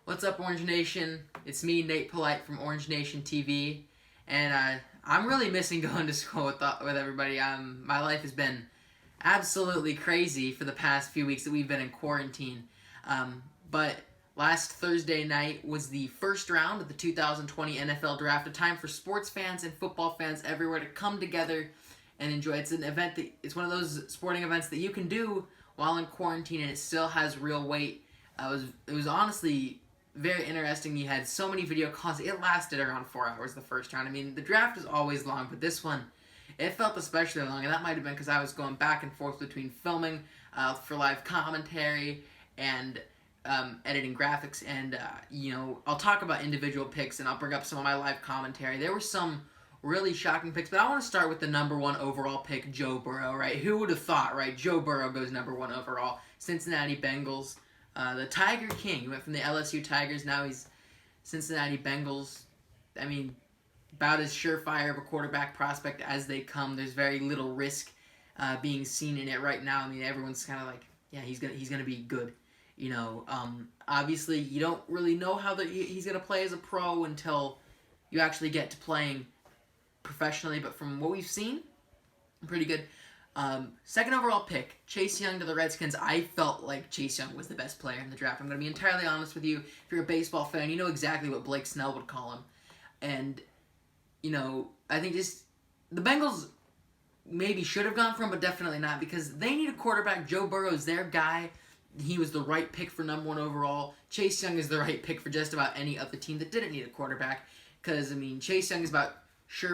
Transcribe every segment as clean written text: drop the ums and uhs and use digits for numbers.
What's up, Orange Nation? It's me, Nate Polite from Orange Nation TV, and I'm really missing going to school with everybody. My life has been absolutely crazy for the past few weeks that we've been in quarantine. But last Thursday night was the first round of the 2020 NFL Draft, a time for sports fans and football fans everywhere to come together and enjoy. It's an event it's one of those sporting events that you can do while in quarantine, and it still has real weight. It was honestly very interesting. You had so many video calls. It lasted around 4 hours the first round. I mean, the draft is always long, but this one, it felt especially long, and that might have been because I was going back and forth between filming for live commentary and editing graphics, and I'll talk about individual picks, and I'll bring up some of my live commentary. There were some really shocking picks, but I want to start with the number one overall pick, Joe Burrow, right? Who would have thought, right? Joe Burrow goes number one overall. Cincinnati Bengals. The Tiger King. He went from the LSU Tigers, now he's Cincinnati Bengals. I mean, about as surefire of a quarterback prospect as they come. There's very little risk being seen in it right now. I mean, everyone's kind of like, yeah, he's gonna be good. Obviously, you don't really know how he's gonna play as a pro until you actually get to playing professionally. But from what we've seen, pretty good. Second overall pick, Chase Young to the Redskins. I felt like Chase Young was the best player in the draft. I'm going to be entirely honest with you. If you're a baseball fan, you know exactly what Blake Snell would call him. And, I think the Bengals maybe should have gone for him, but definitely not, because they need a quarterback. Joe Burrow is their guy. He was the right pick for number one overall. Chase Young is the right pick for just about any other team that didn't need a quarterback, because, Chase Young is about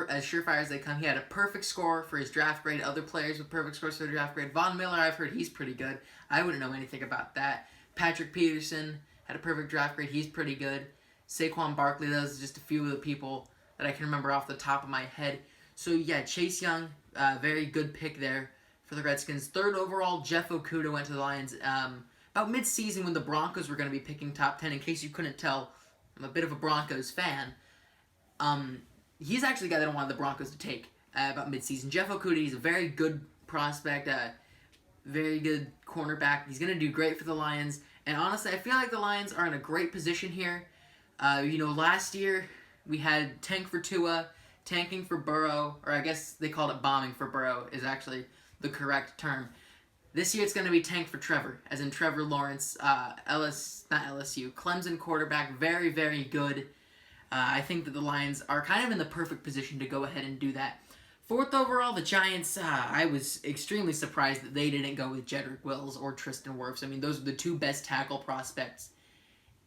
as surefire as they come. He had a perfect score for his draft grade. Other players with perfect scores for their draft grade. Von Miller, I've heard he's pretty good. I wouldn't know anything about that. Patrick Peterson had a perfect draft grade. He's pretty good. Saquon Barkley, those are just a few of the people that I can remember off the top of my head. So yeah, Chase Young, very good pick there for the Redskins. Third overall, Jeff Okudah went to the Lions. About mid-season when the Broncos were going to be picking top 10, in case you couldn't tell, I'm a bit of a Broncos fan. He's actually the guy that I wanted the Broncos to take about midseason. Jeff Okudah, he's a very good prospect, very good cornerback. He's going to do great for the Lions. And honestly, I feel like the Lions are in a great position here. Last year we had tank for Tua, tanking for Burrow, or I guess they called it bombing for Burrow is actually the correct term. This year it's going to be tank for Trevor, as in Trevor Lawrence, Clemson quarterback, very, very good. I think that the Lions are kind of in the perfect position to go ahead and do that. Fourth overall, the Giants, I was extremely surprised that they didn't go with Jedrick Wills or Tristan Wirfs. Those are the two best tackle prospects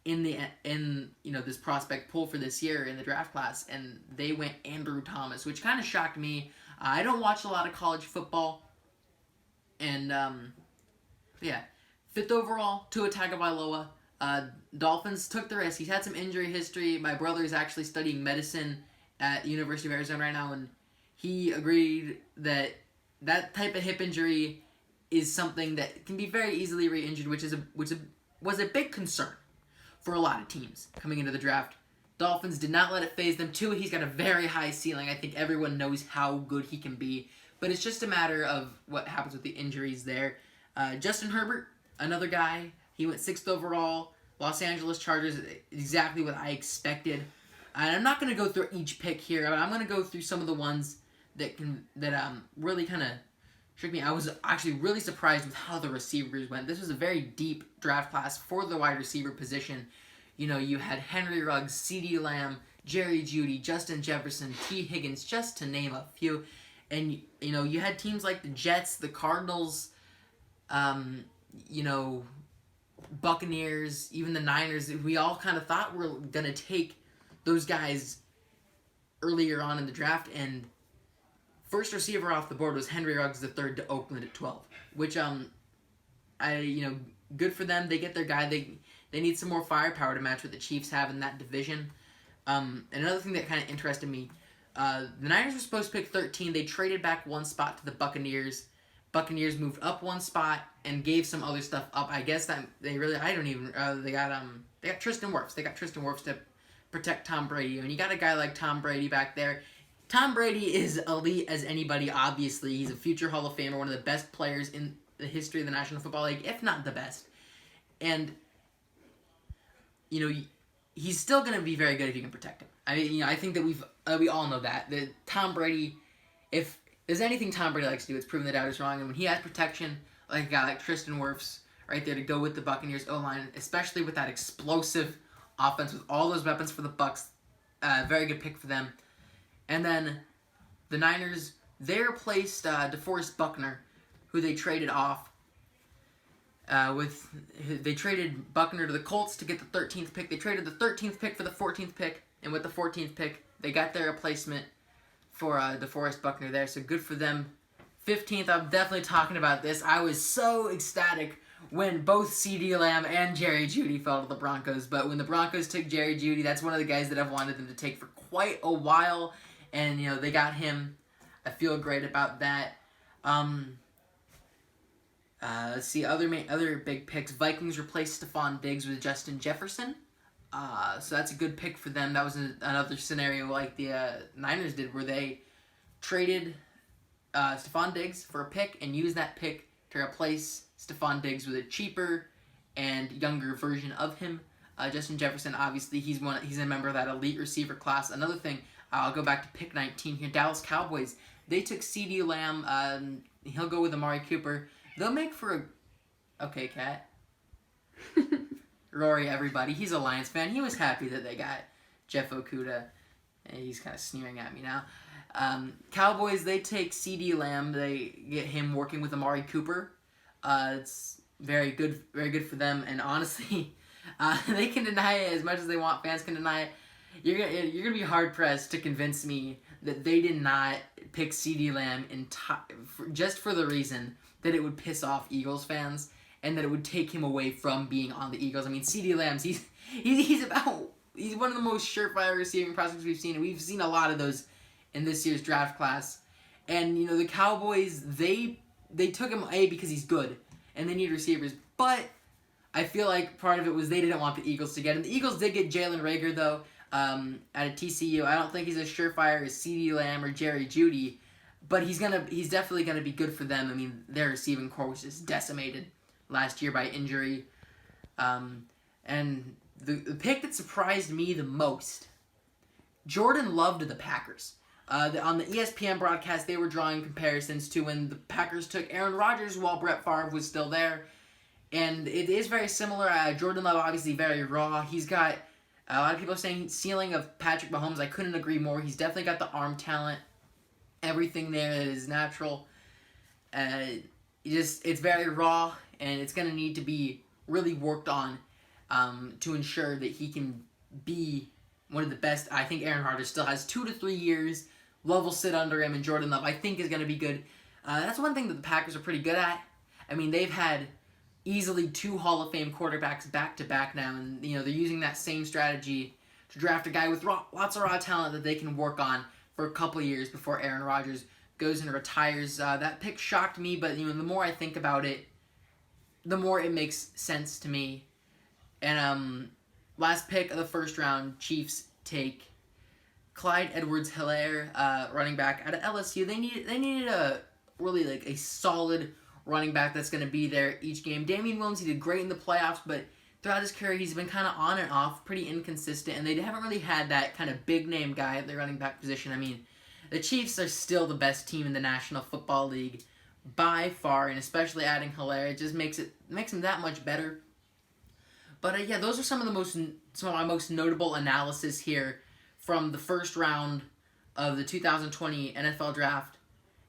in this prospect pool for this year in the draft class, and they went Andrew Thomas, which kind of shocked me. I don't watch a lot of college football, and yeah. Fifth overall, Tua Tagovailoa. Dolphins took the risk. He's had some injury history. My brother is actually studying medicine at the University of Arizona right now, and he agreed that type of hip injury is something that can be very easily re-injured, which was a big concern for a lot of teams coming into the draft. Dolphins did not let it faze them. Tua, he's got a very high ceiling. I think everyone knows how good he can be, but it's just a matter of what happens with the injuries there. Justin Herbert, another guy. He went 6th overall. Los Angeles Chargers, exactly what I expected. And I'm not going to go through each pick here, but I'm going to go through some of the ones that really kind of tricked me. I was actually really surprised with how the receivers went. This was a very deep draft class for the wide receiver position. You had Henry Ruggs, CeeDee Lamb, Jerry Jeudy, Justin Jefferson, T. Higgins, just to name a few. And, you had teams like the Jets, the Cardinals, Buccaneers, even the Niners. We all kind of thought were going to take those guys earlier on in the draft, and first receiver off the board was Henry Ruggs III to Oakland at 12, which good for them. They get their guy. They need some more firepower to match what the Chiefs have in that division. And another thing that kind of interested me, the Niners were supposed to pick 13. They traded back one spot to the Buccaneers. Buccaneers moved up one spot and gave some other stuff up. I guess that they got Tristan Wirfs. They got Tristan Wirfs to protect Tom Brady. And you got a guy like Tom Brady back there. Tom Brady is elite as anybody, obviously. He's a future Hall of Famer, one of the best players in the history of the National Football League, if not the best. And, he's still going to be very good if you can protect him. I mean, I think that we all know that Tom Brady, if there's anything Tom Brady likes to do, it's proving the doubters wrong. And when he has protection, like a guy like Tristan Wirfs right there to go with the Buccaneers O-line, especially with that explosive offense with all those weapons for the Bucs, very good pick for them. And then the Niners, they replaced DeForest Buckner, who they traded off. They traded Buckner to the Colts to get the 13th pick. They traded the 13th pick for the 14th pick, and with the 14th pick, they got their replacement for DeForest Buckner there. So good for them. 15th, I'm definitely talking about this. I was so ecstatic when both CeeDee Lamb and Jerry Jeudy fell to the Broncos. But when the Broncos took Jerry Jeudy, that's one of the guys that I've wanted them to take for quite a while. And, they got him. I feel great about that. Let's see, other big picks. Vikings replaced Stephon Diggs with Justin Jefferson. So that's a good pick for them. That was another scenario like the Niners did where they traded Stephon Diggs for a pick and used that pick to replace Stephon Diggs with a cheaper and younger version of him. Justin Jefferson, obviously, he's a member of that elite receiver class. Another thing, I'll go back to pick 19 here. Dallas Cowboys, they took CeeDee Lamb. He'll go with Amari Cooper. They'll make for a... Okay, Kat. Rory, everybody. He's a Lions fan. He was happy that they got Jeff Okudah. And he's kind of sneering at me now. Cowboys, they take CeeDee Lamb. They get him working with Amari Cooper. It's very good for them. And honestly, they can deny it as much as they want. Fans can deny it. You're gonna be hard pressed to convince me that they did not pick CeeDee Lamb just for the reason that it would piss off Eagles fans and that it would take him away from being on the Eagles. I mean, CeeDee Lamb, he's one of the most surefire receiving prospects we've seen, and we've seen a lot of those in this year's draft class. And the Cowboys, they took him because he's good and they need receivers, but I feel like part of it was they didn't want the Eagles to get him. The Eagles did get Jalen Reagor though. At a TCU. I don't think he's as surefire as CeeDee Lamb or Jerry Jeudy, but he's definitely gonna be good for them. I mean, their receiving corps was just decimated last year by injury. And the pick that surprised me the most, Jordan Love to the Packers. On the ESPN broadcast, they were drawing comparisons to when the Packers took Aaron Rodgers while Brett Favre was still there, and it is very similar. Jordan Love, obviously very raw. He's got a lot of people are saying ceiling of Patrick Mahomes. I couldn't agree more. He's definitely got the arm talent. Everything there is natural. It's very raw, and it's going to need to be really worked on to ensure that he can be one of the best. I think Aaron Rodgers still has 2 to 3 years. Love will sit under him, and Jordan Love, I think, is going to be good. That's one thing that the Packers are pretty good at. I mean, they've had easily 2 Hall of Fame quarterbacks back-to-back now, and they're using that same strategy to draft a guy with lots of raw talent that they can work on for a couple of years before Aaron Rodgers goes and retires. That pick shocked me, but the more I think about it, the more it makes sense to me. And last pick of the first round, Chiefs take Clyde Edwards-Helaire, running back out of LSU. They needed a really a solid running back that's going to be there each game. Damian Williams, he did great in the playoffs, but throughout his career, he's been kind of on and off, pretty inconsistent, and they haven't really had that kind of big-name guy at the running back position. I mean, the Chiefs are still the best team in the National Football League by far, and especially adding Helaire, it just makes them that much better. But yeah, those are some of my most notable analysis here from the first round of the 2020 NFL Draft,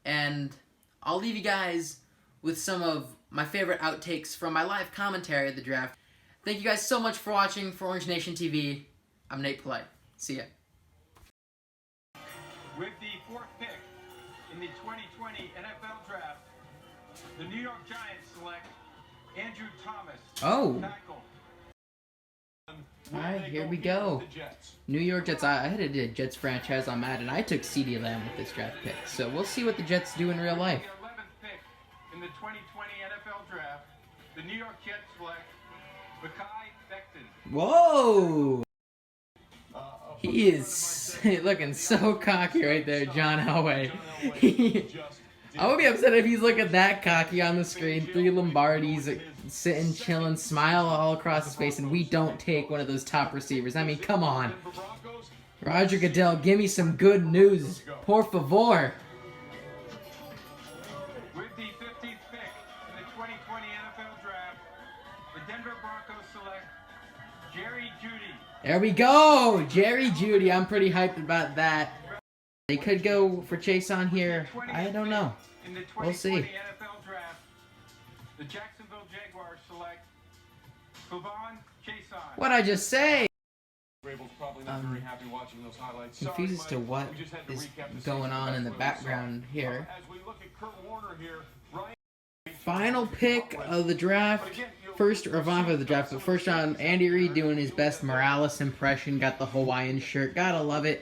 and I'll leave you guys with some of my favorite outtakes from my live commentary of the draft. Thank you guys so much for watching. For Orange Nation TV, I'm Nate Polite. See ya. With the 4th pick in the 2020 NFL Draft, the New York Giants select Andrew Thomas. Oh. Tackle. Alright, here we go. New York Jets. I had a Jets franchise on Madden. I took CeeDee Lamb with this draft pick. So we'll see what the Jets do in real life. The 11th pick in the 2020 NFL Draft, the New York Jets select Mekhi Becton. Whoa! He is looking so cocky right there, John Elway. I would be upset if he's looking that cocky on the screen. 3 Lombardis, sitting, chilling, smile all across his face, and we don't take one of those top receivers. I mean, come on. Roger Goodell, give me some good news. Por favor. With the 15th pick in the 2020 NFL Draft, the Denver Broncos select Jerry Jeudy. There we go. Jerry Jeudy. I'm pretty hyped about that. They could go for Chase on here. I don't know. In the We'll 2020 see. NFL Draft, the Jacksonville Jaguars select Kavon Chason. What'd I just say? Vrabel's probably not very happy watching those highlights. Confused as Sorry, to Mike, what we just had to is recap the going season on in the best way we saw background it. here. As we look at Kurt Warner here, Ryan Final pick of the draft. First, or final of the draft, but first round, Andy Reid doing his best Morales impression. Got the Hawaiian shirt. Gotta love it.